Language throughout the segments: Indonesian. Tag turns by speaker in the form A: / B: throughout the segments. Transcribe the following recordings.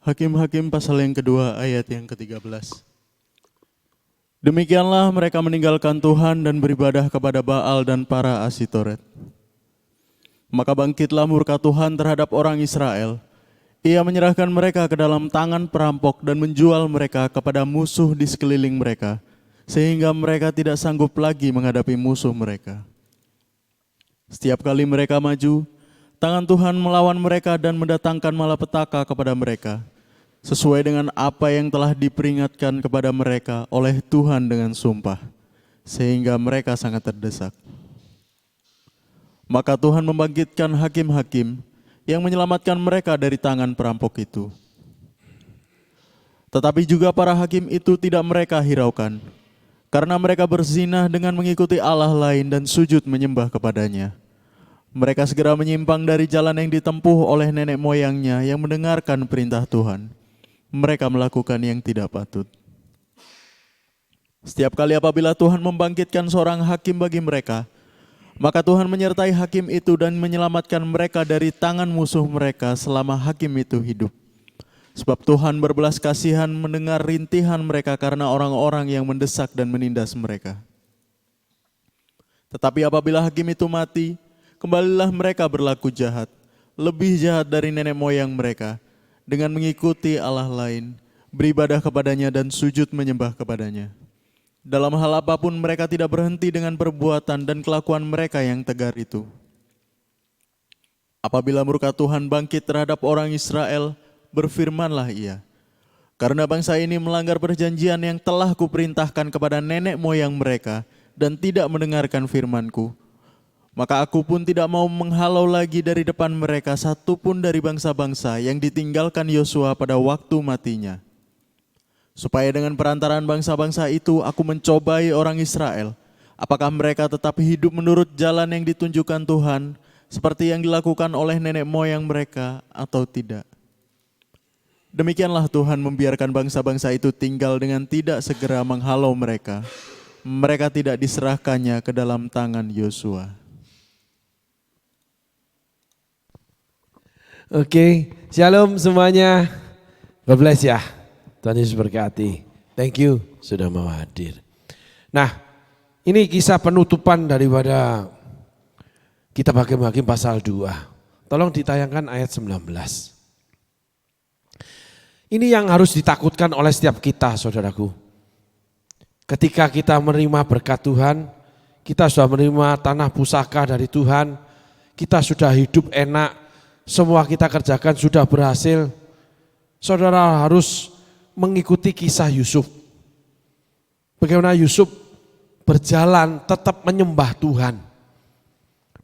A: Hakim-Hakim pasal yang kedua ayat yang ke-13. Demikianlah mereka meninggalkan Tuhan dan beribadah kepada Baal dan para Asitoret. Maka bangkitlah murka Tuhan terhadap orang Israel. Ia menyerahkan mereka ke dalam tangan perampok dan menjual mereka kepada musuh di sekeliling mereka, sehingga mereka tidak sanggup lagi menghadapi musuh mereka. Setiap kali mereka maju, tangan Tuhan melawan mereka dan mendatangkan malapetaka kepada mereka, sesuai dengan apa yang telah diperingatkan kepada mereka oleh Tuhan dengan sumpah, sehingga mereka sangat terdesak. Maka Tuhan membangkitkan hakim-hakim yang menyelamatkan mereka dari tangan perampok itu. Tetapi juga para hakim itu tidak mereka hiraukan, karena mereka berzinah dengan mengikuti Allah lain dan sujud menyembah kepadanya. Mereka segera menyimpang dari jalan yang ditempuh oleh nenek moyangnya yang mendengarkan perintah Tuhan. Mereka melakukan yang tidak patut. Setiap kali apabila Tuhan membangkitkan seorang hakim bagi mereka, maka Tuhan menyertai hakim itu dan menyelamatkan mereka dari tangan musuh mereka selama hakim itu hidup. Sebab Tuhan berbelas kasihan mendengar rintihan mereka karena orang-orang yang mendesak dan menindas mereka. Tetapi apabila hakim itu mati, kembalilah mereka berlaku jahat, lebih jahat dari nenek moyang mereka, dengan mengikuti Allah lain, beribadah kepadanya dan sujud menyembah kepadanya. Dalam hal apapun mereka tidak berhenti dengan perbuatan dan kelakuan mereka yang tegar itu. Apabila murka Tuhan bangkit terhadap orang Israel, berfirmanlah Ia, karena bangsa ini melanggar perjanjian yang telah kuperintahkan kepada nenek moyang mereka dan tidak mendengarkan firman-Ku, maka aku pun tidak mau menghalau lagi dari depan mereka satupun dari bangsa-bangsa yang ditinggalkan Yosua pada waktu matinya. Supaya dengan perantaraan bangsa-bangsa itu aku mencobai orang Israel, apakah mereka tetap hidup menurut jalan yang ditunjukkan Tuhan, seperti yang dilakukan oleh nenek moyang mereka atau tidak. Demikianlah Tuhan membiarkan bangsa-bangsa itu tinggal dengan tidak segera menghalau mereka. Mereka tidak diserahkannya ke dalam tangan Yosua.
B: Oke, shalom semuanya. God bless ya. Tuhan Yesus berkati. Thank you sudah mau hadir. Nah, ini kisah penutupan daripada kitab Hakim-Hakim pasal 2. Tolong ditayangkan ayat 19. Ini yang harus ditakutkan oleh setiap kita, saudaraku. Ketika kita menerima berkat Tuhan, kita sudah menerima tanah pusaka dari Tuhan, kita sudah hidup enak, semua kita kerjakan sudah berhasil. Saudara harus mengikuti kisah Yusuf. Bagaimana Yusuf berjalan tetap menyembah Tuhan.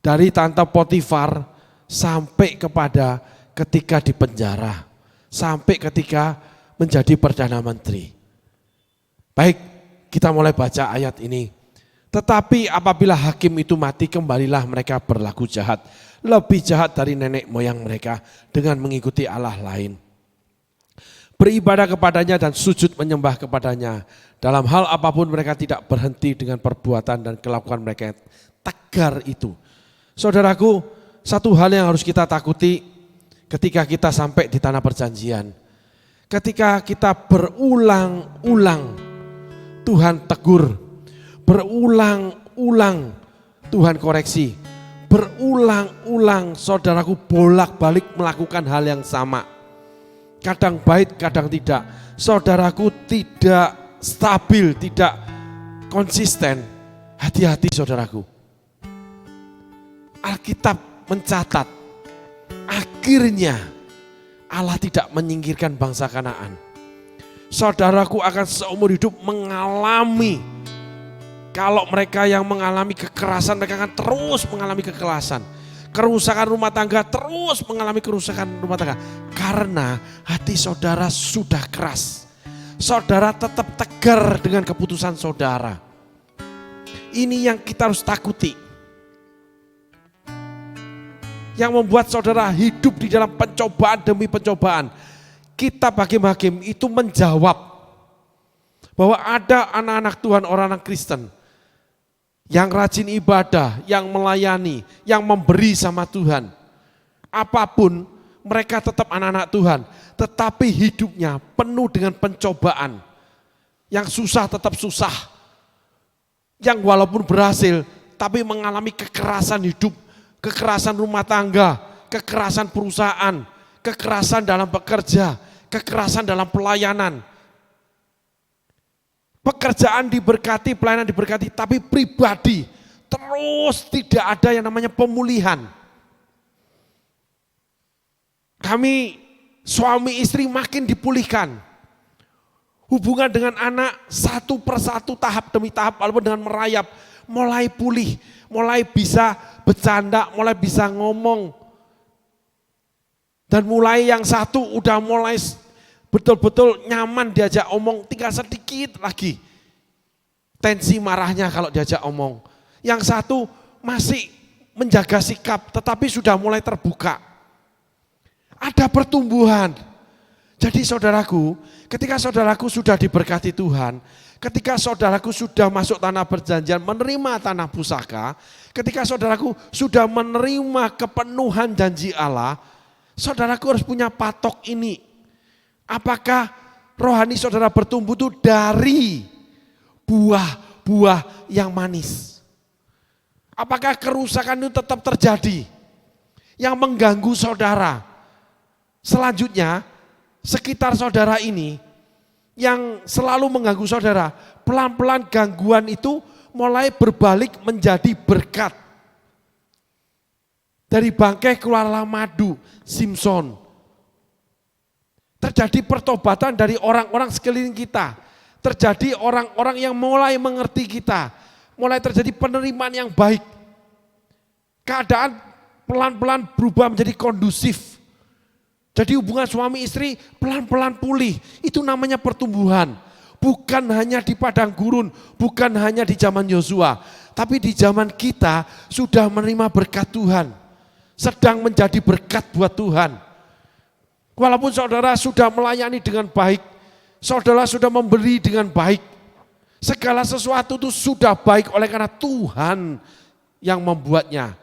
B: Dari tante Potifar sampai kepada ketika di penjara. Sampai ketika menjadi Perdana Menteri. Baik, kita mulai baca ayat ini. Tetapi apabila hakim itu mati, kembalilah mereka berlaku jahat. Lebih jahat dari nenek moyang mereka dengan mengikuti Allah lain. Beribadah kepadanya dan sujud menyembah kepadanya. Dalam hal apapun mereka tidak berhenti dengan perbuatan dan kelakuan mereka yang tegar itu. Saudaraku, satu hal yang harus kita takuti ketika kita sampai di tanah perjanjian. Ketika kita berulang-ulang Tuhan tegur, berulang-ulang Tuhan koreksi. Berulang-ulang saudaraku bolak-balik melakukan hal yang sama. Kadang baik, kadang tidak. Saudaraku tidak stabil, tidak konsisten. Hati-hati saudaraku. Alkitab mencatat, akhirnya Allah tidak menyingkirkan bangsa Kanaan. Saudaraku akan seumur hidup mengalami. Kalau mereka yang mengalami kekerasan, mereka akan terus mengalami kekerasan. Kerusakan rumah tangga, terus mengalami kerusakan rumah tangga. Karena hati saudara sudah keras. Saudara tetap tegar dengan keputusan saudara. Ini yang kita harus takuti. yang membuat saudara hidup di dalam pencobaan demi pencobaan. Kita hakim-hakim itu menjawab bahwa ada anak-anak Tuhan, orang-orang Kristen yang rajin ibadah, yang melayani, yang memberi sama Tuhan. Apapun mereka tetap anak-anak Tuhan, tetapi hidupnya penuh dengan pencobaan. Yang susah tetap susah. Yang walaupun berhasil, tapi mengalami kekerasan hidup, kekerasan rumah tangga, kekerasan perusahaan, kekerasan dalam bekerja, kekerasan dalam pelayanan. Pekerjaan diberkati, pelayanan diberkati, tapi pribadi terus tidak ada yang namanya pemulihan. Kami suami istri makin dipulihkan. Hubungan dengan anak satu persatu, tahap demi tahap, walaupun dengan merayap, mulai pulih, mulai bisa bercanda, mulai bisa ngomong. Dan mulai yang satu udah mulai betul-betul nyaman diajak omong, tinggal sedikit lagi tensi marahnya kalau diajak omong. Yang satu masih menjaga sikap, tetapi sudah mulai terbuka. Ada pertumbuhan. Jadi saudaraku, ketika saudaraku sudah diberkati Tuhan, ketika saudaraku sudah masuk tanah perjanjian, menerima tanah pusaka, ketika saudaraku sudah menerima kepenuhan janji Allah, saudaraku harus punya patok ini. Apakah rohani saudara bertumbuh itu dari buah-buah yang manis? Apakah kerusakan itu tetap terjadi yang mengganggu saudara? Selanjutnya, sekitar saudara ini yang selalu mengganggu saudara, pelan-pelan gangguan itu mulai berbalik menjadi berkat. Dari bangkai keluarlah madu, Simson. Terjadi pertobatan dari orang-orang sekeliling kita. Terjadi orang-orang yang mulai mengerti kita. Mulai terjadi penerimaan yang baik. Keadaan pelan-pelan berubah menjadi kondusif. Jadi hubungan suami istri pelan-pelan pulih. Itu namanya pertumbuhan. Bukan hanya di padang gurun, bukan hanya di zaman Yosua. Tapi di zaman kita sudah menerima berkat Tuhan. Sedang menjadi berkat buat Tuhan. Walaupun saudara sudah melayani dengan baik, saudara sudah memberi dengan baik, segala sesuatu itu sudah baik oleh karena Tuhan yang membuatnya.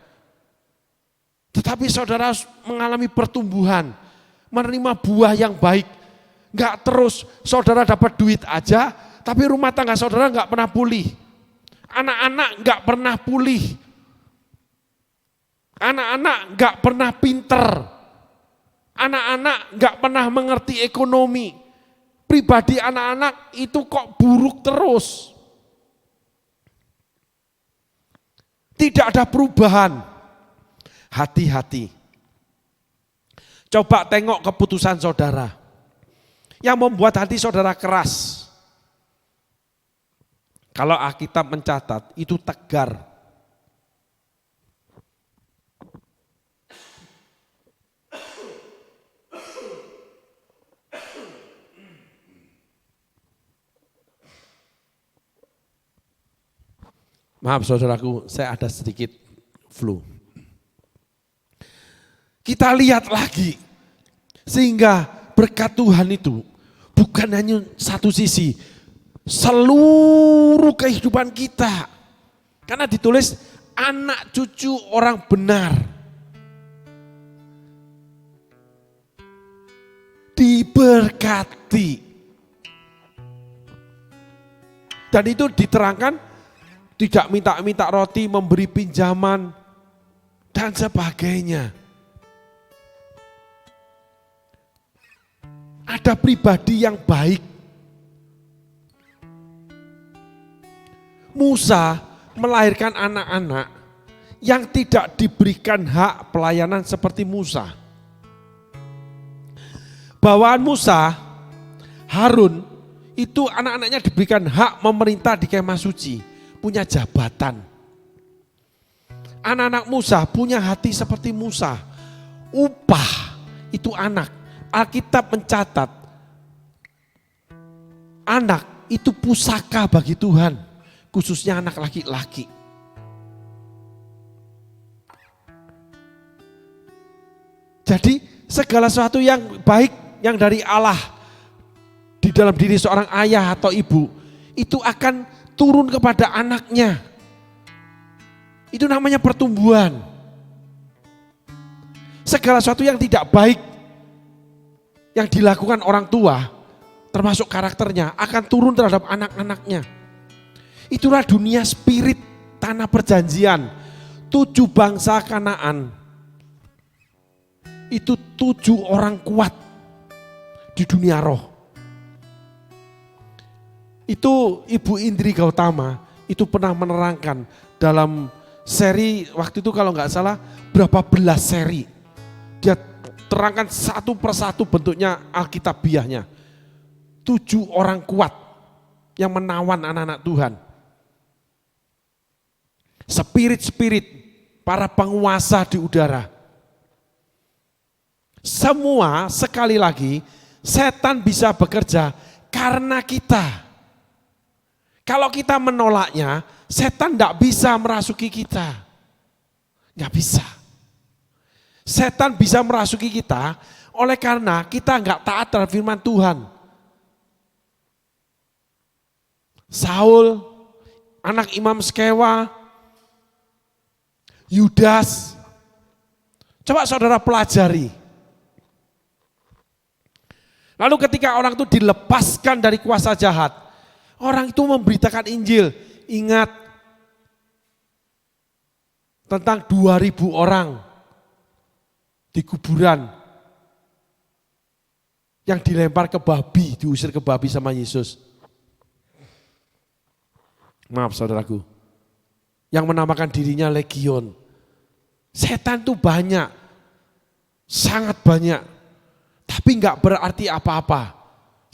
B: Tetapi saudara mengalami pertumbuhan, menerima buah yang baik. Enggak terus saudara dapat duit aja, tapi rumah tangga saudara enggak pernah pulih. Anak-anak enggak pernah pulih. Anak-anak enggak pernah pinter. Anak-anak enggak pernah mengerti ekonomi. Pribadi anak-anak itu kok buruk terus. Tidak ada perubahan. Hati-hati. Coba tengok keputusan saudara. Yang membuat hati saudara keras. Kalau Alkitab mencatat itu tegar. Maaf saudaraku, saya ada sedikit flu. Kita lihat lagi, sehingga berkat Tuhan itu bukan hanya satu sisi, seluruh kehidupan kita. Karena ditulis anak cucu orang benar. Diberkati. Dan itu diterangkan tidak minta-minta roti, memberi pinjaman, dan sebagainya. Ada pribadi yang baik. Musa melahirkan anak-anak yang tidak diberikan hak pelayanan seperti Musa. Bawaan Musa, Harun, itu anak-anaknya diberikan hak memerintah di kemah suci. Punya jabatan. Anak-anak Musa punya hati seperti Musa. Upah itu anak. Alkitab mencatat anak itu pusaka bagi Tuhan. Khususnya anak laki-laki. Jadi segala sesuatu yang baik yang dari Allah di dalam diri seorang ayah atau ibu itu akan turun kepada anaknya. Itu namanya pertumbuhan. Segala sesuatu yang tidak baik yang dilakukan orang tua termasuk karakternya akan turun terhadap anak-anaknya. Itulah dunia spirit tanah perjanjian. 7 bangsa Kanaan. Itu 7 orang kuat di dunia roh. Itu Ibu Indri Gautama itu pernah menerangkan dalam seri waktu itu kalau nggak salah berapa belas seri. Dia terangkan satu persatu bentuknya alkitabiahnya. 7 orang kuat yang menawan anak-anak Tuhan. Spirit-spirit para penguasa di udara. Semua sekali lagi setan bisa bekerja karena kita. Kalau kita menolaknya, setan tidak bisa merasuki kita. Nggak bisa. Setan bisa merasuki kita oleh karena kita nggak taat terhadap firman Tuhan. Saul, anak Imam Skewa, Yudas. Coba saudara pelajari. Lalu ketika orang itu dilepaskan dari kuasa jahat, orang itu memberitakan Injil. Ingat tentang 2000 orang di kuburan yang dilempar ke babi, diusir ke babi sama Yesus. Maaf saudaraku, yang menamakan dirinya Legion. Setan itu banyak, sangat banyak. Tapi enggak berarti apa-apa.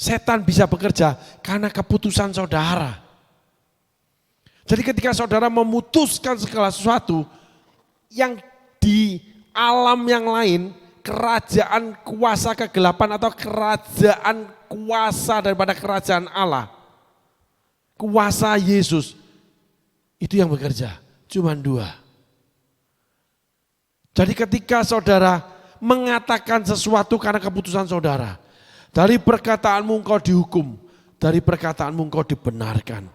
B: Setan bisa bekerja karena keputusan saudara. Jadi ketika saudara memutuskan segala sesuatu yang di alam yang lain, kerajaan kuasa kegelapan atau kerajaan kuasa daripada kerajaan Allah, kuasa Yesus, itu yang bekerja. Cuman 2. Jadi ketika saudara mengatakan sesuatu karena keputusan saudara, dari perkataanmu engkau dihukum, dari perkataanmu engkau dibenarkan.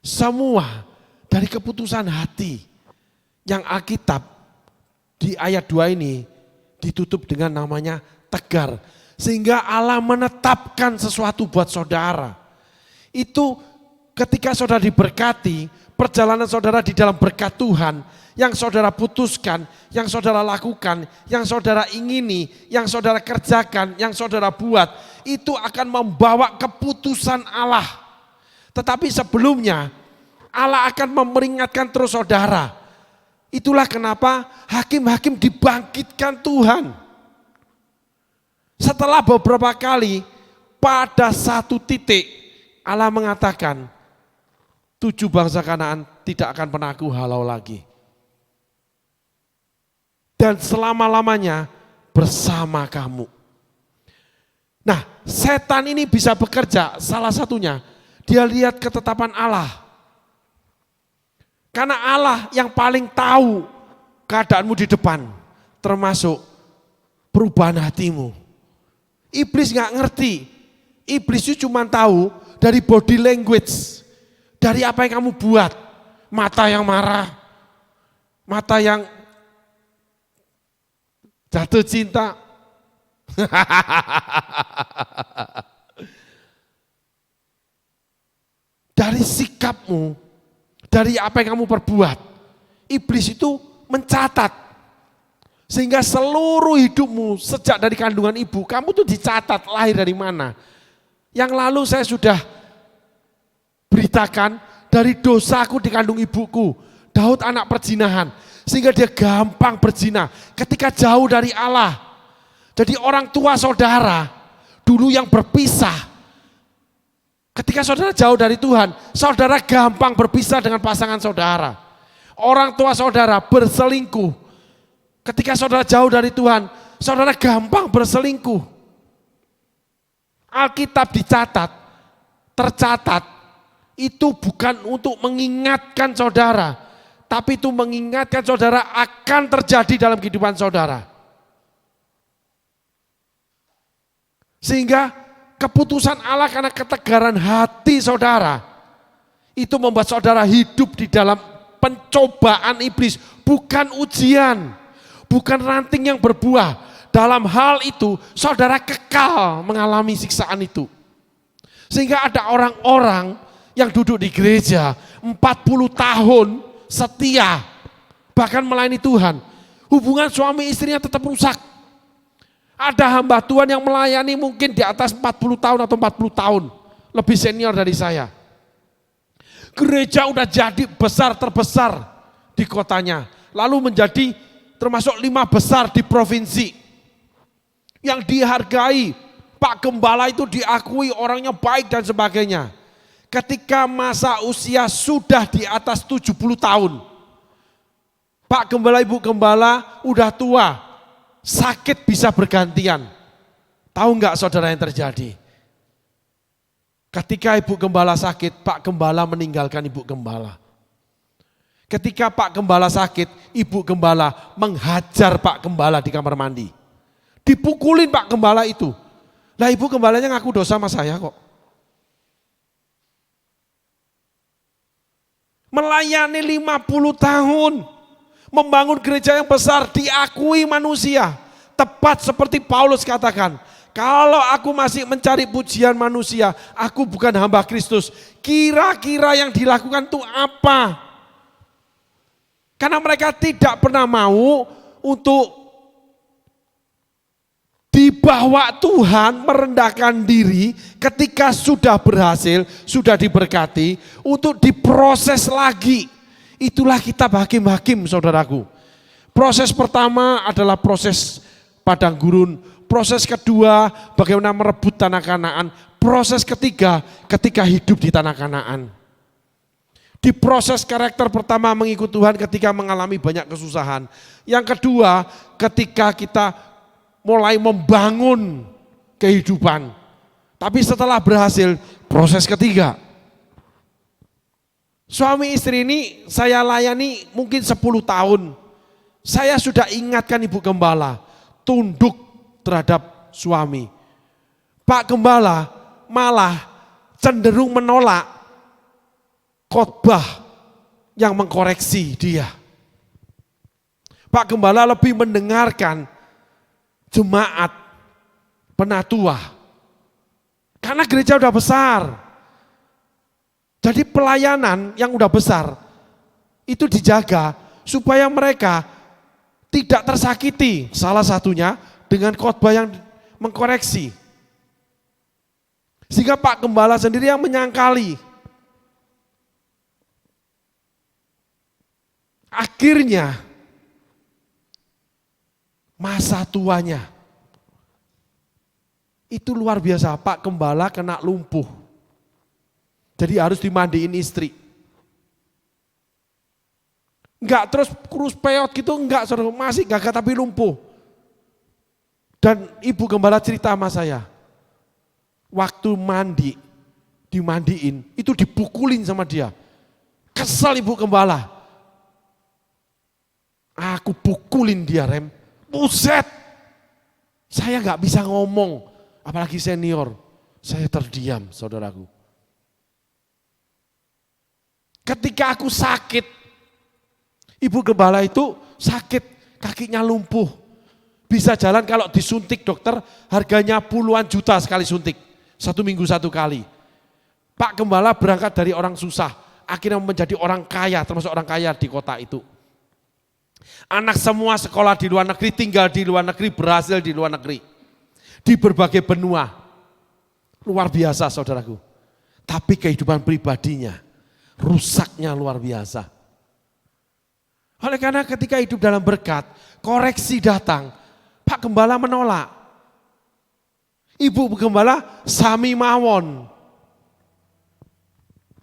B: Semua dari keputusan hati yang Alkitab di ayat 2 ini ditutup dengan namanya tegar. Sehingga Allah menetapkan sesuatu buat saudara. Itu ketika saudara diberkati, perjalanan saudara di dalam berkat Tuhan, yang saudara putuskan, yang saudara lakukan, yang saudara ingini, yang saudara kerjakan, yang saudara buat, itu akan membawa keputusan Allah. Tetapi sebelumnya, Allah akan memperingatkan terus saudara. Itulah kenapa hakim-hakim dibangkitkan Tuhan. Setelah beberapa kali, pada satu titik, Allah mengatakan, 7 bangsa Kanaan tidak akan pernah aku halau lagi. Dan selama-lamanya bersama kamu. Nah, setan ini bisa bekerja, salah satunya, dia lihat ketetapan Allah. Karena Allah yang paling tahu keadaanmu di depan, termasuk perubahan hatimu. Iblis nggak ngerti, iblis itu cuma tahu dari body language, dari apa yang kamu buat. Mata yang marah, mata yang jatuh cinta. Dari sikapmu, dari apa yang kamu perbuat, iblis itu mencatat. Sehingga seluruh hidupmu sejak dari kandungan ibu, kamu tuh dicatat lahir dari mana. Yang lalu saya sudah beritakan dari dosaku di kandung ibuku. Daud anak perzinahan. Sehingga dia gampang berzina ketika jauh dari Allah. Jadi orang tua saudara dulu yang berpisah. Ketika saudara jauh dari Tuhan, saudara gampang berpisah dengan pasangan saudara. Orang tua saudara berselingkuh. Ketika saudara jauh dari Tuhan, saudara gampang berselingkuh. Alkitab dicatat, tercatat, itu bukan untuk mengingatkan saudara, tapi itu mengingatkan saudara akan terjadi dalam kehidupan saudara. Sehingga keputusan Allah karena ketegaran hati saudara, itu membuat saudara hidup di dalam pencobaan iblis, bukan ujian, bukan ranting yang berbuah. Dalam hal itu saudara kekal mengalami siksaan itu. Sehingga ada orang-orang yang duduk di gereja 40 tahun setia, bahkan melayani Tuhan. Hubungan suami istrinya tetap rusak. Ada hamba Tuhan yang melayani mungkin di atas 40 tahun atau 40 tahun. Lebih senior dari saya. Gereja udah jadi besar terbesar di kotanya. Lalu menjadi termasuk 5 besar di provinsi. Yang dihargai, Pak Gembala itu diakui orangnya baik dan sebagainya. Ketika masa usia sudah di atas 70 tahun. Pak Gembala, Ibu Gembala udah tua. Sakit bisa bergantian. Tahu enggak saudara yang terjadi? Ketika Ibu Gembala sakit, Pak Gembala meninggalkan Ibu Gembala. Ketika Pak Gembala sakit, Ibu Gembala menghajar Pak Gembala di kamar mandi. Dipukulin Pak Gembala itu. Lah Ibu Gembalanya ngaku dosa sama saya kok. Melayani 50 tahun. Membangun gereja yang besar, diakui manusia. Tepat seperti Paulus katakan, kalau aku masih mencari pujian manusia, aku bukan hamba Kristus. Kira-kira yang dilakukan itu apa? Karena mereka tidak pernah mau untuk dibawa Tuhan merendahkan diri ketika sudah berhasil, sudah diberkati, untuk diproses lagi. Itulah kitab Hakim-Hakim saudaraku. Proses pertama adalah proses padang gurun. Proses kedua bagaimana merebut tanah Kanaan. Proses ketiga ketika hidup di tanah Kanaan. Di proses karakter pertama mengikut Tuhan ketika mengalami banyak kesusahan. Yang kedua ketika kita mulai membangun kehidupan. Tapi setelah berhasil, proses ketiga. Suami istri ini saya layani mungkin 10 tahun. Saya sudah ingatkan Ibu Gembala, tunduk terhadap suami. Pak Gembala malah cenderung menolak khotbah yang mengkoreksi dia. Pak Gembala lebih mendengarkan jemaat penatua. Karena gereja udah besar. Jadi pelayanan yang udah besar itu dijaga supaya mereka tidak tersakiti. Salah satunya dengan khotbah yang mengkoreksi. Sehingga Pak Gembala sendiri yang menyangkali. Akhirnya masa tuanya itu luar biasa. Pak Gembala kena lumpuh. Jadi harus dimandiin istri. Enggak terus kurus peot gitu, enggak, saudara, masih gagah tapi lumpuh. Dan Ibu Gembala cerita sama saya, waktu mandi, dimandiin, itu dipukulin sama dia. Kesel Ibu Gembala. Aku pukulin dia, Rem. Buset. Saya enggak bisa ngomong, apalagi senior. Saya terdiam, saudaraku. Ketika aku sakit, Ibu Gembala itu sakit, kakinya lumpuh. Bisa jalan kalau disuntik dokter, harganya puluhan juta sekali suntik. 1 minggu 1 kali. Pak Gembala berangkat dari orang susah, akhirnya menjadi orang kaya, termasuk orang kaya di kota itu. Anak semua sekolah di luar negeri, tinggal di luar negeri, berhasil di luar negeri. Di berbagai benua. Luar biasa saudaraku. Tapi kehidupan pribadinya, rusaknya luar biasa. Oleh karena ketika hidup dalam berkat, koreksi datang, Pak Gembala menolak. Ibu Gembala sami mawon.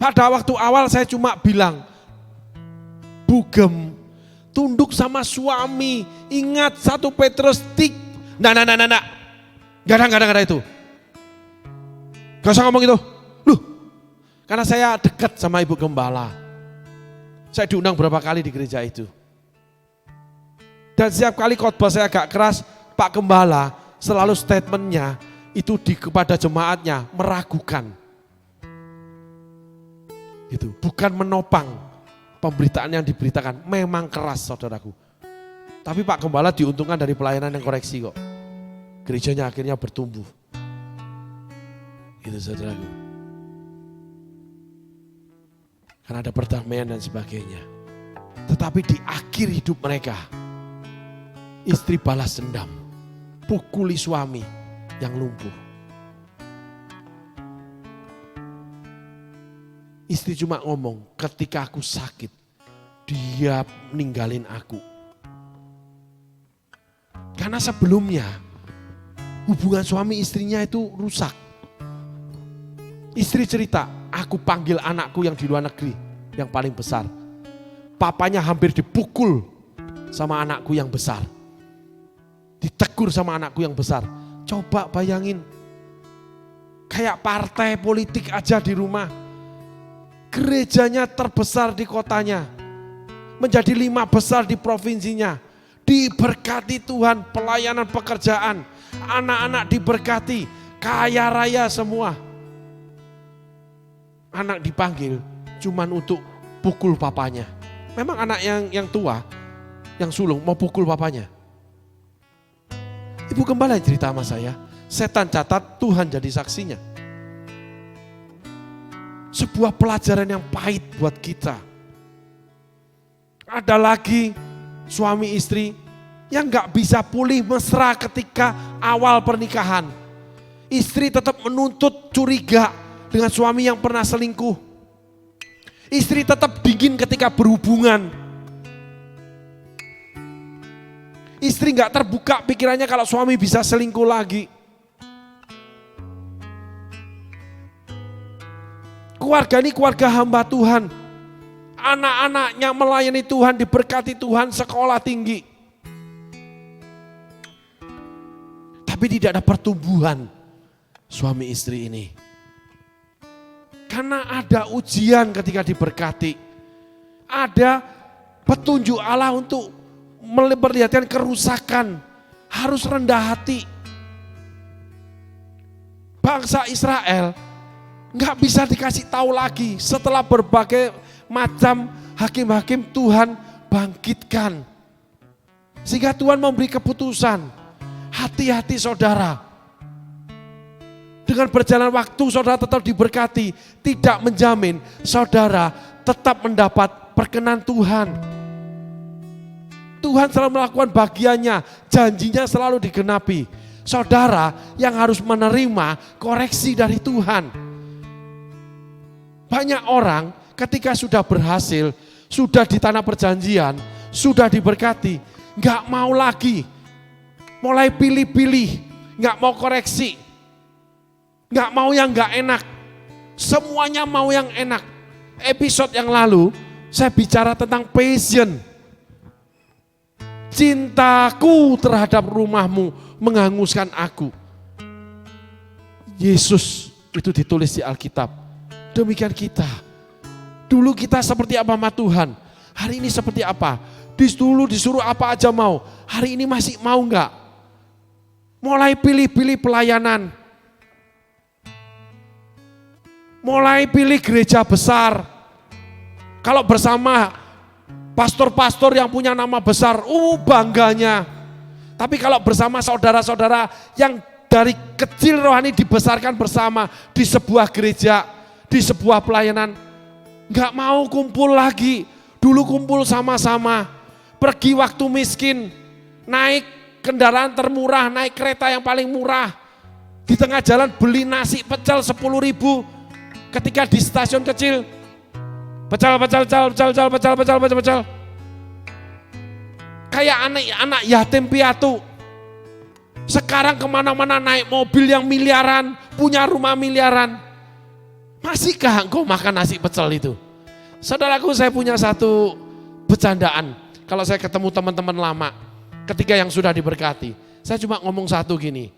B: Pada waktu awal saya cuma bilang, Bugem, tunduk sama suami, ingat 1 Petrus Nah. Gak ada itu. Gak usah ngomong itu. Karena saya dekat sama Ibu Gembala. Saya diundang berapa kali di gereja itu. Dan setiap kali khotbah saya agak keras, Pak Gembala selalu statementnya, itu kepada jemaatnya meragukan. Gitu, bukan menopang pemberitaan yang diberitakan, memang keras saudaraku. Tapi Pak Gembala diuntungkan dari pelayanan yang koreksi kok. Gerejanya akhirnya bertumbuh. Gitu saudaraku. Karena ada perdamaian dan sebagainya. Tetapi di akhir hidup mereka, istri balas dendam, pukuli suami yang lumpuh. Istri cuma ngomong, ketika aku sakit, dia ninggalin aku. Karena sebelumnya, hubungan suami istrinya itu rusak. Istri cerita, aku panggil anakku yang di luar negeri, yang paling besar. Papanya hampir dipukul sama anakku yang besar. Ditegur sama anakku yang besar. Coba bayangin, kayak partai politik aja di rumah. Gerejanya terbesar di kotanya, menjadi 5 besar di provinsinya. Diberkati Tuhan, pelayanan pekerjaan, anak-anak diberkati, kaya raya semua. Anak dipanggil cuman untuk pukul papanya. Memang anak yang tua, yang sulung mau pukul papanya. Ibu Gembala yang cerita sama saya, setan catat, Tuhan jadi saksinya. Sebuah pelajaran yang pahit buat kita. Ada lagi suami istri yang gak bisa pulih mesra ketika awal pernikahan. Istri tetap menuntut curiga dengan suami yang pernah selingkuh. Istri tetap dingin ketika berhubungan. Istri gak terbuka pikirannya kalau suami bisa selingkuh lagi. Keluarga ini keluarga hamba Tuhan. Anak-anaknya melayani Tuhan, diberkati Tuhan, sekolah tinggi. Tapi tidak ada pertumbuhan suami istri ini. Karena ada ujian ketika diberkati. Ada petunjuk Allah untuk memperlihatkan kerusakan. Harus rendah hati. Bangsa Israel nggak bisa dikasih tahu lagi setelah berbagai macam hakim-hakim Tuhan bangkitkan. Sehingga Tuhan memberi keputusan. Hati-hati saudara. Dengan berjalan waktu saudara tetap diberkati. Tidak menjamin saudara tetap mendapat perkenan Tuhan. Tuhan selalu melakukan bagiannya. Janjinya selalu digenapi. Saudara yang harus menerima koreksi dari Tuhan. Banyak orang ketika sudah berhasil, sudah di tanah perjanjian, sudah diberkati, gak mau lagi. Mulai pilih-pilih, gak mau koreksi. Gak mau yang gak enak. Semuanya mau yang enak. Episode yang lalu, saya bicara tentang passion. Cintaku terhadap rumahmu menghanguskan aku. Yesus itu ditulis di Alkitab. Demikian kita. Dulu kita seperti apa sama Tuhan. Hari ini seperti apa. Dulu disuruh apa aja mau. Hari ini masih mau enggak? Mulai pilih-pilih pelayanan. Mulai pilih gereja besar. Kalau bersama pastor-pastor yang punya nama besar, bangganya. Tapi kalau bersama saudara-saudara yang dari kecil rohani dibesarkan bersama di sebuah gereja, di sebuah pelayanan, gak mau kumpul lagi. Dulu kumpul sama-sama, pergi waktu miskin, naik kendaraan termurah, naik kereta yang paling murah. Di tengah jalan beli nasi pecel 10.000, ketika di stasiun kecil, pecel. Kayak anak yatim piatu. Sekarang kemana-mana naik mobil yang miliaran, punya rumah miliaran. Masihkah engkau makan nasi pecel itu? Saudaraku, saya punya satu bercandaan. Kalau saya ketemu teman-teman lama, ketika yang sudah diberkati, saya cuma ngomong satu gini,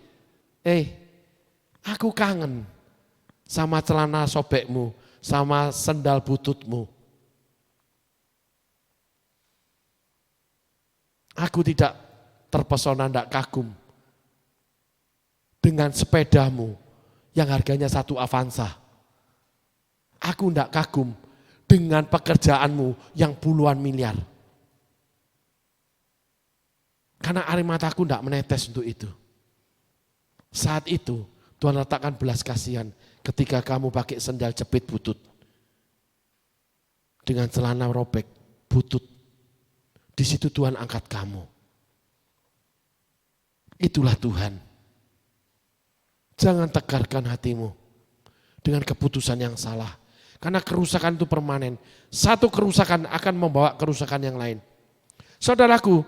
B: aku kangen sama celana sobekmu, sama sendal bututmu. Aku tidak terpesona, tidak kagum. dengan sepedamu yang harganya 1 Avanza. Aku tidak kagum dengan pekerjaanmu yang puluhan miliar. Karena air mataku tidak menetes untuk itu. Saat itu Tuhan letakkan belas kasihan ketika kamu pakai sendal jepit butut. Dengan celana robek butut. Di situ Tuhan angkat kamu. Itulah Tuhan. Jangan tegarkan hatimu dengan keputusan yang salah. Karena kerusakan itu permanen. Satu kerusakan akan membawa kerusakan yang lain. Saudaraku,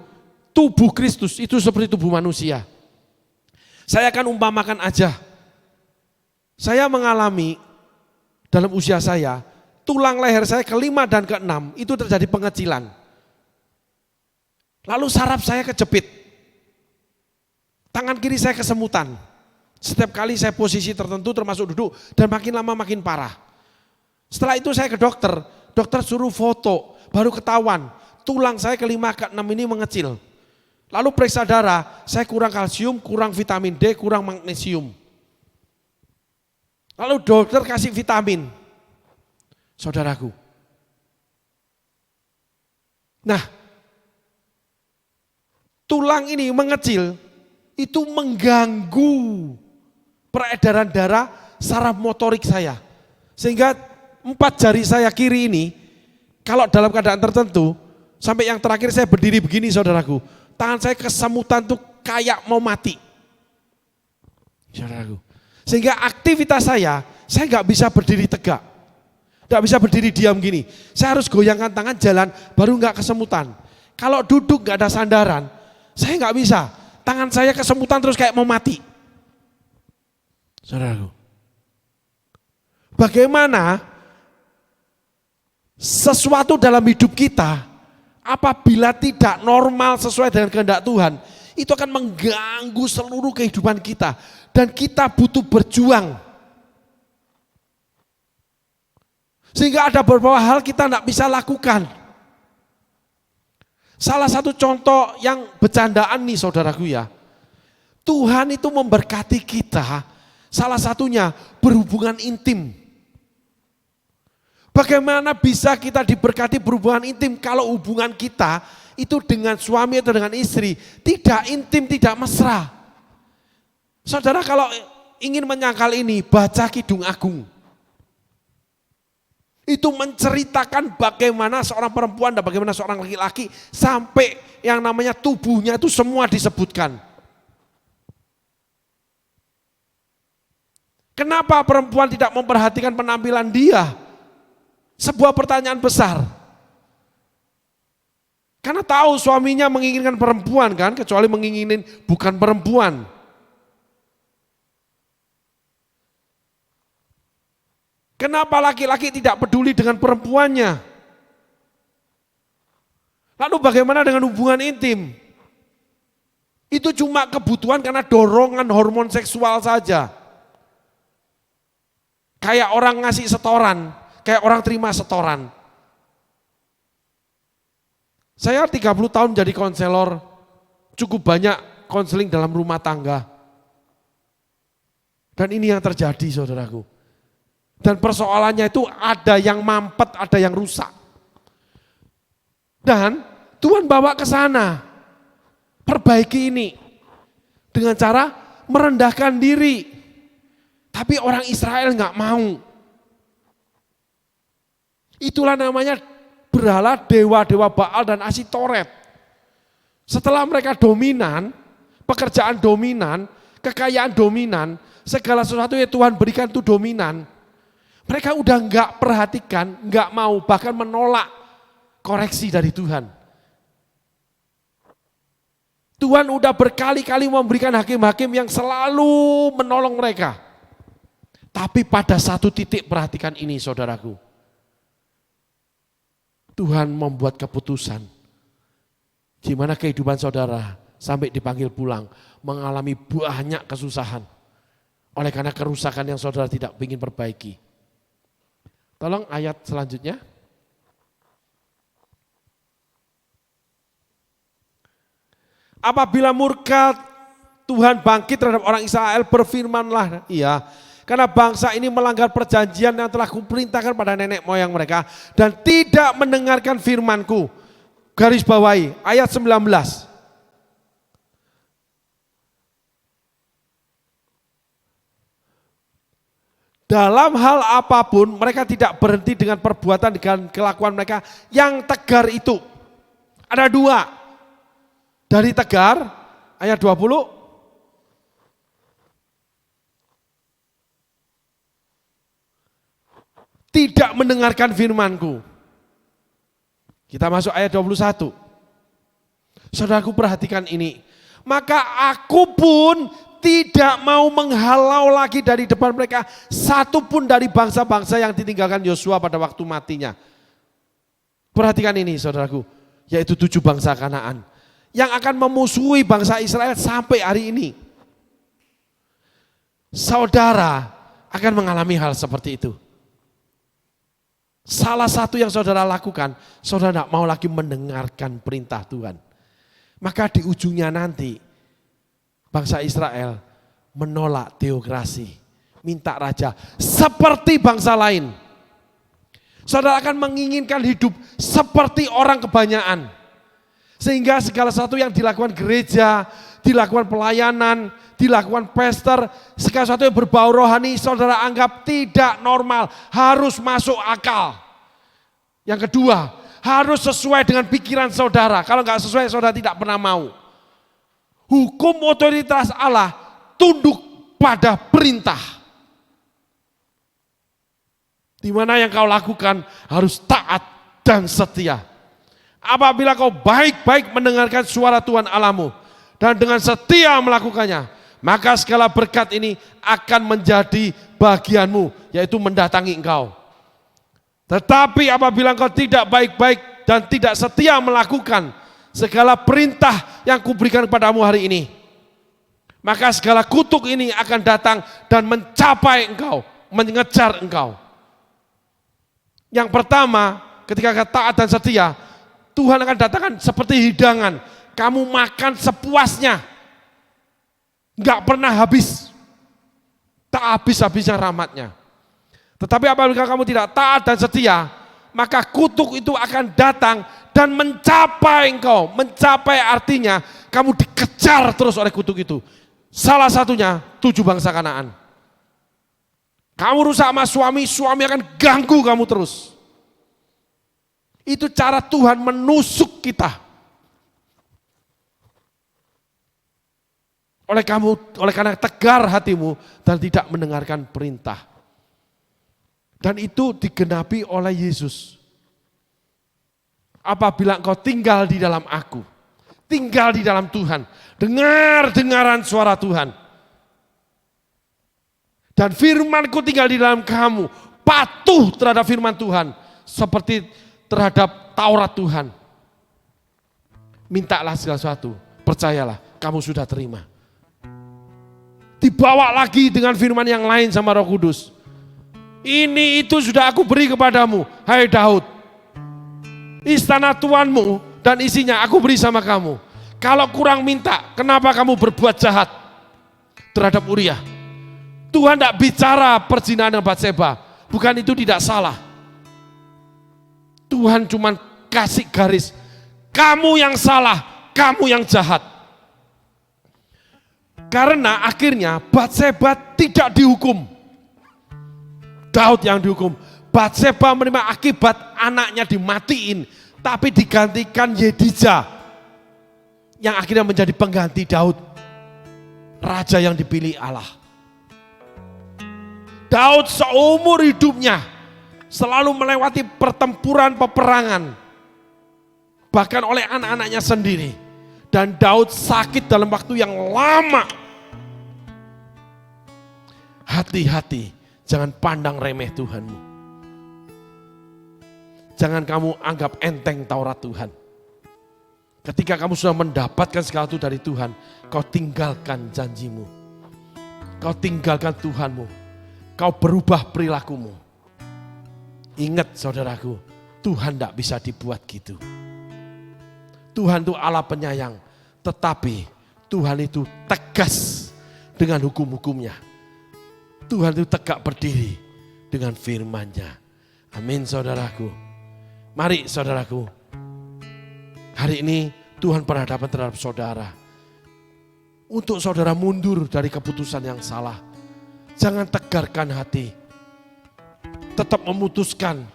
B: tubuh Kristus itu seperti tubuh manusia. Saya akan umpamakan aja. Saya mengalami dalam usia saya, tulang leher saya ke-5 dan ke-6 itu terjadi pengecilan. Lalu saraf saya kejepit. Tangan kiri saya kesemutan. Setiap kali saya posisi tertentu termasuk duduk dan makin lama makin parah. Setelah itu saya ke dokter, dokter suruh foto, baru ketahuan tulang saya ke-5 ke-6 ini mengecil. Lalu periksa darah, saya kurang kalsium, kurang vitamin D, kurang magnesium. Lalu dokter kasih vitamin. Saudaraku. Nah, tulang ini mengecil, itu mengganggu peredaran darah saraf motorik saya. Sehingga 4 jari saya kiri ini, kalau dalam keadaan tertentu, sampai yang terakhir saya berdiri begini saudaraku, tangan saya kesemutan tuh kayak mau mati. Saudaraku. Sehingga aktivitas saya nggak bisa berdiri tegak. Nggak bisa berdiri diam gini. Saya harus goyangkan tangan jalan, baru nggak kesemutan. Kalau duduk nggak ada sandaran, saya nggak bisa. Tangan saya kesemutan terus kayak mau mati. Saudaraku. Bagaimana sesuatu dalam hidup kita apabila tidak normal sesuai dengan kehendak Tuhan, itu akan mengganggu seluruh kehidupan kita dan kita butuh berjuang. Sehingga ada beberapa hal kita tidak bisa lakukan. Salah satu contoh yang bercandaan nih saudaraku ya, Tuhan itu memberkati kita, salah satunya berhubungan intim. Bagaimana bisa kita diberkati berhubungan intim kalau hubungan kita itu dengan suami atau dengan istri tidak intim, tidak mesra. Saudara kalau ingin menyangkal ini, baca Kidung Agung. Itu menceritakan bagaimana seorang perempuan dan bagaimana seorang laki-laki sampai yang namanya tubuhnya itu semua disebutkan. Kenapa perempuan tidak memperhatikan penampilan dia? Sebuah pertanyaan besar. Karena tahu suaminya menginginkan perempuan kan, kecuali menginginkan bukan perempuan. Kenapa laki-laki tidak peduli dengan perempuannya? Lalu bagaimana dengan hubungan intim? Itu cuma kebutuhan karena dorongan hormon seksual saja. Kayak orang ngasih setoran, kayak orang terima setoran. Saya 30 tahun jadi konselor, cukup banyak konseling dalam rumah tangga. Dan ini yang terjadi saudaraku. Dan persoalannya itu ada yang mampet, ada yang rusak. Dan Tuhan bawa ke sana, perbaiki ini. Dengan cara merendahkan diri. Tapi orang Israel nggak mau. Itulah namanya berhala dewa-dewa Baal dan Asitoret. Setelah mereka dominan, pekerjaan dominan, kekayaan dominan, segala sesuatu yang Tuhan berikan itu dominan. Mereka udah nggak perhatikan, nggak mau, bahkan menolak koreksi dari Tuhan. Tuhan udah berkali-kali memberikan hakim-hakim yang selalu menolong mereka. Tapi pada satu titik perhatikan ini saudaraku. Tuhan membuat keputusan. Gimana kehidupan saudara sampai dipanggil pulang. Mengalami banyak kesusahan. Oleh karena kerusakan yang saudara tidak ingin perbaiki. Tolong ayat selanjutnya. Apabila murka Tuhan bangkit terhadap orang Israel, berfirmanlah ia. Karena bangsa ini melanggar perjanjian yang telah kuperintahkan pada nenek moyang mereka dan tidak mendengarkan firmanku. Garis bawahi ayat 19. Dalam hal apapun mereka tidak berhenti dengan perbuatan dengan kelakuan mereka yang tegar itu. Ada dua. Dari tegar ayat 20. Tidak mendengarkan firmanku. Kita masuk ayat 21. Saudaraku perhatikan ini. Maka aku pun tidak mau menghalau lagi dari depan mereka satu pun dari bangsa-bangsa yang ditinggalkan Yosua pada waktu matinya. Perhatikan ini saudaraku, yaitu 7 bangsa Kanaan yang akan memusuhi bangsa Israel sampai hari ini. Saudara akan mengalami hal seperti itu. Salah satu yang saudara lakukan, saudara tidak mau lagi mendengarkan perintah Tuhan. Maka di ujungnya nanti, bangsa Israel menolak teokrasi, minta raja seperti bangsa lain. Saudara akan menginginkan hidup seperti orang kebanyakan. Sehingga segala sesuatu yang dilakukan gereja, dilakukan pelayanan, dilakukan pester, segala sesuatu yang berbau rohani saudara anggap tidak normal, harus masuk akal. Yang kedua, harus sesuai dengan pikiran saudara. Kalau nggak sesuai saudara tidak pernah mau. Hukum otoritas Allah tunduk pada perintah. Di mana yang kau lakukan harus taat dan setia. Apabila kau baik-baik mendengarkan suara Tuhan Allahmu dan dengan setia melakukannya, maka segala berkat ini akan menjadi bagianmu, yaitu mendatangi engkau. Tetapi apabila engkau tidak baik-baik dan tidak setia melakukan segala perintah yang kuberikan kepadamu hari ini, maka segala kutuk ini akan datang dan mencapai engkau, mengejar engkau. Yang pertama, ketika kau taat dan setia, Tuhan akan datangkan seperti hidangan. Kamu makan sepuasnya. Enggak pernah habis. Tak habis-habisnya rahmatnya. Tetapi apabila kamu tidak taat dan setia, maka kutuk itu akan datang dan mencapai engkau. Mencapai artinya kamu dikejar terus oleh kutuk itu. Salah satunya 7 bangsa Kanaan. Kamu rusak sama suami, suami akan ganggu kamu terus. Itu cara Tuhan menusuk kita. Oleh karena tegar hatimu dan tidak mendengarkan perintah. Dan itu digenapi oleh Yesus. Apabila engkau tinggal di dalam aku, tinggal di dalam Tuhan, dengaran suara Tuhan. Dan firmanku tinggal di dalam kamu, patuh terhadap firman Tuhan. Seperti terhadap Taurat Tuhan. Mintalah segala sesuatu, percayalah kamu sudah terima. Dibawa lagi dengan firman yang lain sama Roh Kudus. Ini itu sudah aku beri kepadamu, hai Daud. Istana tuanmu dan isinya aku beri sama kamu. Kalau kurang minta, kenapa kamu berbuat jahat terhadap Uria? Tuhan tidak bicara perzinahan dengan Batseba, bukan itu tidak salah. Tuhan cuma kasih garis, kamu yang salah, kamu yang jahat. Karena akhirnya Batseba tidak dihukum. Daud yang dihukum. Batseba menerima akibat anaknya dimatiin, tapi digantikan Yedija yang akhirnya menjadi pengganti Daud, raja yang dipilih Allah. Daud seumur hidupnya selalu melewati pertempuran peperangan, bahkan oleh anak-anaknya sendiri. Dan Daud sakit dalam waktu yang lama. Hati-hati, jangan pandang remeh Tuhanmu. Jangan kamu anggap enteng Taurat Tuhan. Ketika kamu sudah mendapatkan segala itu dari Tuhan, kau tinggalkan janjimu. Kau tinggalkan Tuhanmu. Kau berubah perilakumu. Ingat saudaraku, Tuhan tidak bisa dibuat gitu. Tuhan itu Allah penyayang, tetapi Tuhan itu tegas dengan hukum-hukumnya. Tuhan itu tegak berdiri dengan firman-Nya. Amin saudaraku. Mari saudaraku, hari ini Tuhan berhadapan terhadap saudara. Untuk saudara mundur dari keputusan yang salah. Jangan tegarkan hati. Tetap memutuskan.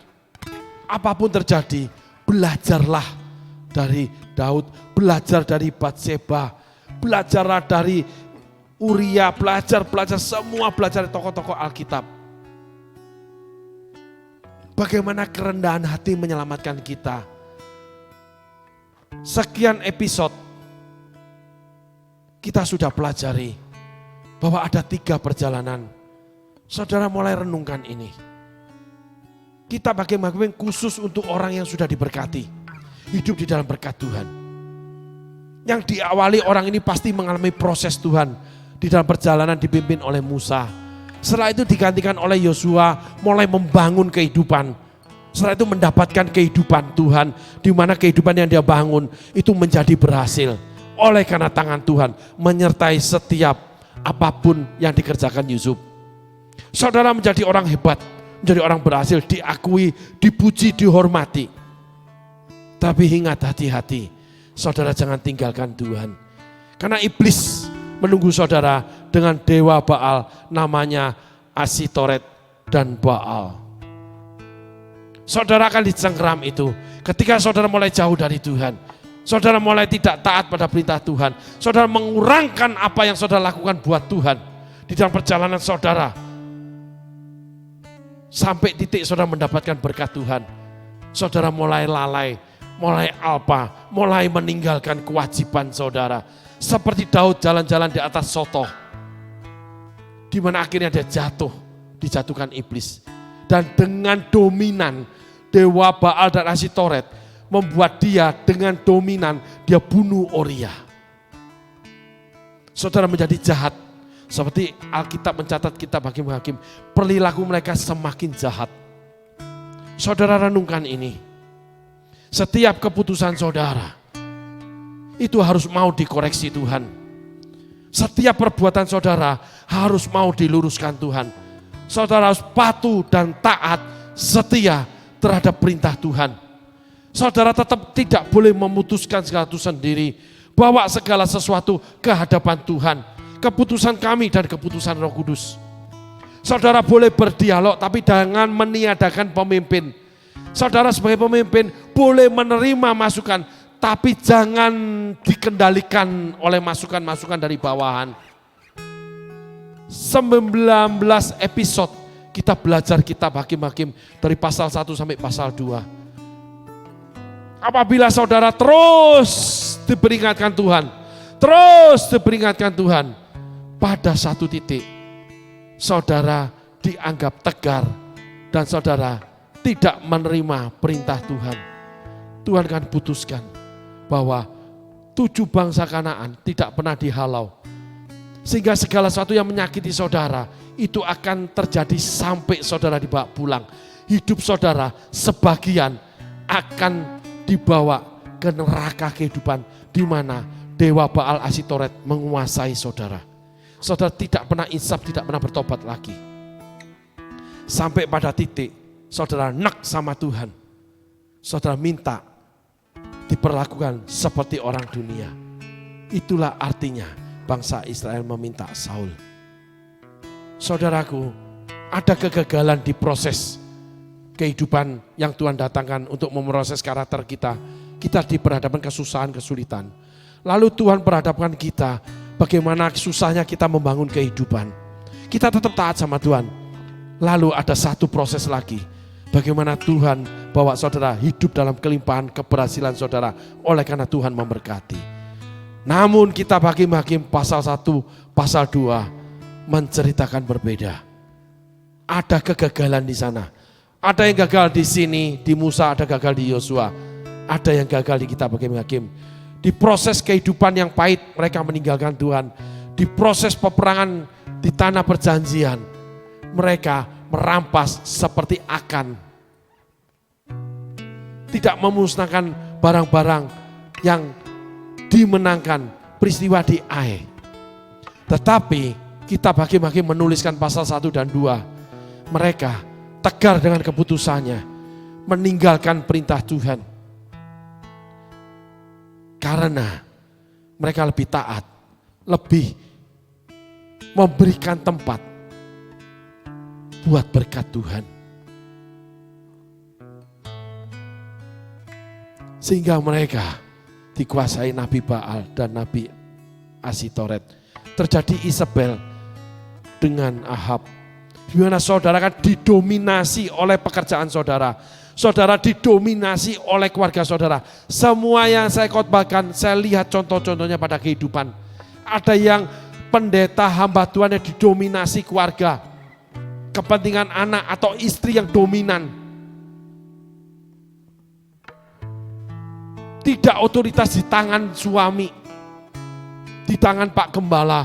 B: Apapun terjadi, belajarlah dari Daud. Belajar dari Batseba. Belajarlah dari Uria. Belajar semua belajar dari tokoh-tokoh Alkitab. Bagaimana kerendahan hati menyelamatkan kita. Sekian episode kita sudah pelajari bahwa ada 3 perjalanan. Saudara mulai renungkan ini. Kita bagaimana khusus untuk orang yang sudah diberkati. Hidup di dalam berkat Tuhan. Yang diawali orang ini pasti mengalami proses Tuhan. Di dalam perjalanan dipimpin oleh Musa. Setelah itu digantikan oleh Yosua mulai membangun kehidupan. Setelah itu mendapatkan kehidupan Tuhan. Di mana kehidupan yang dia bangun itu menjadi berhasil. Oleh karena tangan Tuhan menyertai setiap apapun yang dikerjakan Yusuf. Saudara menjadi orang hebat, menjadi orang berhasil, diakui, dipuji, dihormati. Tapi ingat hati-hati, saudara jangan tinggalkan Tuhan. Karena iblis menunggu saudara dengan dewa Baal namanya Asitoret dan Baal. Saudara akan dicengkeram itu ketika saudara mulai jauh dari Tuhan. Saudara mulai tidak taat pada perintah Tuhan. Saudara mengurangkan apa yang saudara lakukan buat Tuhan. Di dalam perjalanan saudara. Sampai titik saudara mendapatkan berkat Tuhan. Saudara mulai lalai, mulai alpa, mulai meninggalkan kewajiban saudara. Seperti Daud jalan-jalan di atas sotoh. Di mana akhirnya dia jatuh, dijatuhkan iblis. Dan dengan dominan dewa Baal dan Asitoret. Membuat dia dengan dominan, dia bunuh Oria. Saudara menjadi jahat. Seperti Alkitab mencatat kitab Hakim-Hakim. Perilaku mereka semakin jahat. Saudara renungkan ini. Setiap keputusan saudara. Itu harus mau dikoreksi Tuhan. Setiap perbuatan saudara harus mau diluruskan Tuhan. Saudara harus patuh dan taat, setia terhadap perintah Tuhan. Saudara tetap tidak boleh memutuskan segala sesuatu sendiri. Bawa segala sesuatu ke hadapan Tuhan. Keputusan kami dan keputusan Roh Kudus. Saudara boleh berdialog tapi jangan meniadakan pemimpin. Saudara sebagai pemimpin boleh menerima masukan tapi jangan dikendalikan oleh masukan-masukan dari bawahan. 19 episode kita belajar kitab Hakim-Hakim dari pasal 1 sampai pasal 2. Apabila saudara terus diperingatkan Tuhan, pada satu titik saudara dianggap tegar dan saudara tidak menerima perintah Tuhan. Tuhan akan putuskan bahwa 7 bangsa Kanaan tidak pernah dihalau. Sehingga segala sesuatu yang menyakiti saudara itu akan terjadi sampai saudara dibawa pulang. Hidup saudara sebagian akan dibawa ke neraka kehidupan di mana dewa Baal Asitoret menguasai saudara. Saudara tidak pernah insaf, tidak pernah bertobat lagi. Sampai pada titik saudara nek sama Tuhan. Saudara minta diperlakukan seperti orang dunia. Itulah artinya bangsa Israel meminta Saul. Saudaraku, ada kegagalan di proses kehidupan yang Tuhan datangkan untuk memproses karakter kita. Kita diperhadapkan kesusahan, kesulitan. Lalu Tuhan perhadapkan kita bagaimana susahnya kita membangun kehidupan. Kita tetap taat sama Tuhan. Lalu ada satu proses lagi. Bagaimana Tuhan bawa saudara hidup dalam kelimpahan keberhasilan saudara oleh karena Tuhan memberkati. Namun kitab Hakim-Hakim pasal 1, pasal 2 menceritakan berbeda. Ada kegagalan di sana. Ada yang gagal di sini, di Musa, ada gagal di Yosua. Ada yang gagal di kitab Hakim-Hakim. Di proses kehidupan yang pahit, mereka meninggalkan Tuhan. Di proses peperangan di tanah perjanjian, mereka merampas seperti Akan. Tidak memusnahkan barang-barang yang dimenangkan peristiwa di Ai. Tetapi kita bagi-bagi menuliskan pasal 1 dan 2. Mereka tegar dengan keputusannya, meninggalkan perintah Tuhan. Karena mereka lebih taat, lebih memberikan tempat buat berkat Tuhan. Sehingga mereka dikuasai Nabi Baal dan Nabi Asitoret. Terjadi Isabel dengan Ahab. Di mana saudara kan didominasi oleh pekerjaan saudara. Saudara didominasi oleh keluarga saudara. Semua yang saya khotbahkan, saya lihat contoh-contohnya pada kehidupan. Ada yang pendeta hamba Tuhan yang didominasi keluarga. Kepentingan anak atau istri yang dominan. Tidak otoritas di tangan suami, di tangan Pak Gembala.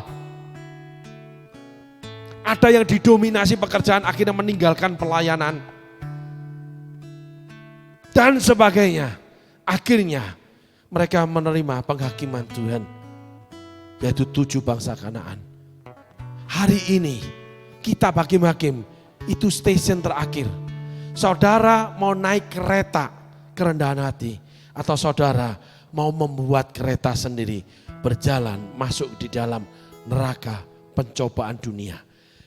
B: Ada yang didominasi pekerjaan akhirnya meninggalkan pelayanan. Dan sebagainya. Akhirnya mereka menerima penghakiman Tuhan. Yaitu 7 bangsa Kanaan. Hari ini kita hakim-hakim itu stasiun terakhir. Saudara mau naik kereta kerendahan hati. Atau saudara mau membuat kereta sendiri berjalan masuk di dalam neraka pencobaan dunia.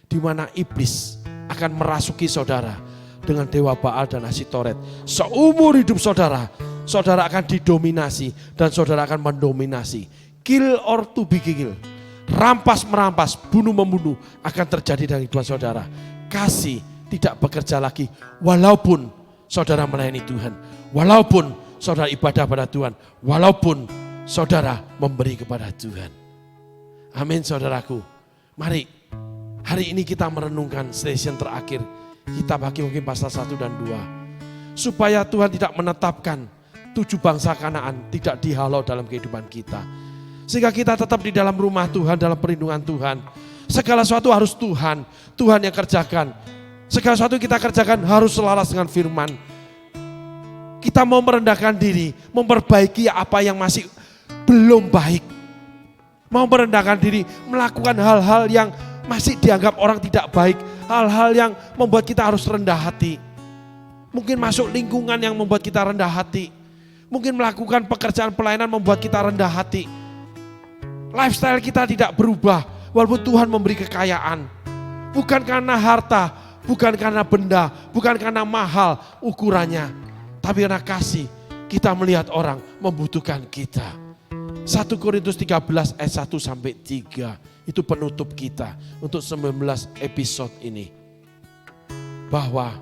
B: Di mana iblis akan merasuki saudara dengan dewa Baal dan Asitoret. Seumur hidup saudara, saudara akan didominasi dan saudara akan mendominasi. Kill or to be killed. Rampas merampas, bunuh membunuh akan terjadi dalam hidup saudara. Kasih tidak bekerja lagi walaupun saudara melayani Tuhan. Walaupun saudara ibadah pada Tuhan, walaupun saudara memberi kepada Tuhan. Amin saudaraku. Mari hari ini kita merenungkan stasiun terakhir. Kita bagi mungkin pasal 1 dan 2. Supaya Tuhan tidak menetapkan 7 bangsa Kanaan tidak dihalau dalam kehidupan kita. Sehingga kita tetap di dalam rumah Tuhan, dalam perlindungan Tuhan. Segala sesuatu harus Tuhan yang kerjakan. Segala sesuatu kita kerjakan harus selaras dengan firman. Kita mau merendahkan diri, memperbaiki apa yang masih belum baik. Mau merendahkan diri, melakukan hal-hal yang masih dianggap orang tidak baik. Hal-hal yang membuat kita harus rendah hati. Mungkin masuk lingkungan yang membuat kita rendah hati. Mungkin melakukan pekerjaan pelayanan membuat kita rendah hati. Lifestyle kita tidak berubah, walaupun Tuhan memberi kekayaan. Bukan karena harta, bukan karena benda, bukan karena mahal ukurannya. Tapi karena kasih, kita melihat orang membutuhkan kita. 1 Korintus 13 ayat 1 sampai 3. Itu penutup kita untuk 19 episode ini. Bahwa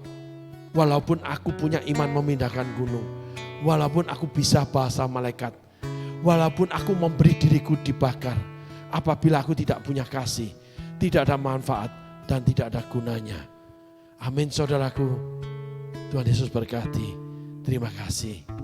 B: walaupun aku punya iman memindahkan gunung. Walaupun aku bisa bahasa malaikat. Walaupun aku memberi diriku dibakar. Apabila aku tidak punya kasih, tidak ada manfaat dan tidak ada gunanya. Amin saudaraku. Tuhan Yesus berkati. Terima kasih.